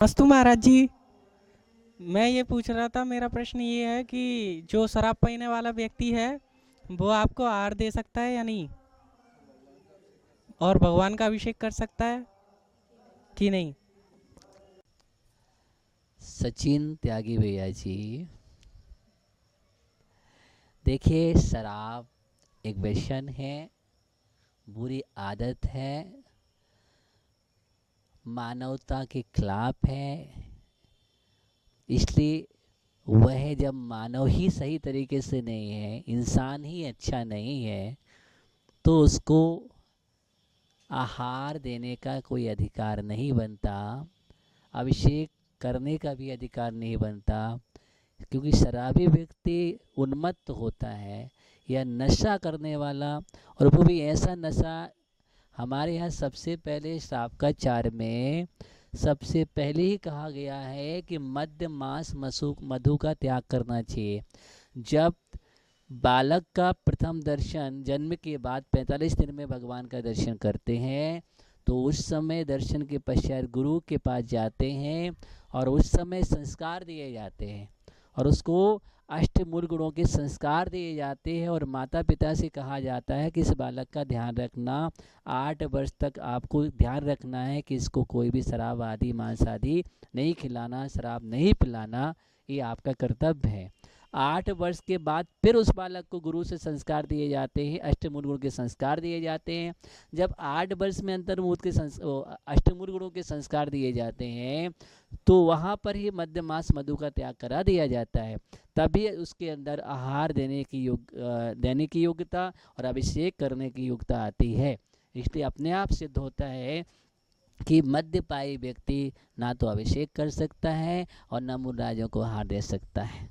अस्तु महाराज जी। मैं ये पूछ रहा था, मेरा प्रश्न ये है कि जो शराब पीने वाला व्यक्ति है वो आपको आहार दे सकता है या नहीं, और भगवान का अभिषेक कर सकता है कि नहीं। सचिन त्यागी भैया जी, देखिए शराब एक व्यसन है, बुरी आदत है, मानवता के खिलाफ है। इसलिए वह जब मानव ही सही तरीके से नहीं है, इंसान ही अच्छा नहीं है, तो उसको आहार देने का कोई अधिकार नहीं बनता, अभिषेक करने का भी अधिकार नहीं बनता। क्योंकि शराबी व्यक्ति उन्मत्त होता है या नशा करने वाला, और वो भी ऐसा नशा। हमारे यहाँ सबसे पहले शाकाचार में सबसे पहले ही कहा गया है कि मद्य मांस मधु का त्याग करना चाहिए। जब बालक का प्रथम दर्शन जन्म के बाद 45 दिन में भगवान का दर्शन करते हैं, तो उस समय दर्शन के पश्चात गुरु के पास जाते हैं और उस समय संस्कार दिए जाते हैं और उसको अष्टमूल गुणों के संस्कार दिए जाते हैं। और माता पिता से कहा जाता है कि इस बालक का ध्यान रखना, 8 वर्ष तक आपको ध्यान रखना है कि इसको कोई भी शराब आदि मांस आदि नहीं खिलाना, शराब नहीं पिलाना, ये आपका कर्तव्य है। 8 वर्ष के बाद फिर उस बालक को गुरु से संस्कार दिए जाते हैं, अष्टमूल गुण के संस्कार दिए जाते हैं। जब 8 वर्ष में अंतर्मुख के अष्टमूल गुणों के संस्कार दिए जाते हैं, तो वहाँ पर ही मद्य मांस मधु का त्याग करा दिया जाता है। तभी उसके अंदर आहार देने की योग्यता और अभिषेक करने की योग्यता आती है। इसलिए अपने आप सिद्ध होता है कि मद्यपायी व्यक्ति ना तो अभिषेक कर सकता है और न मूल राजों को आहार दे सकता है।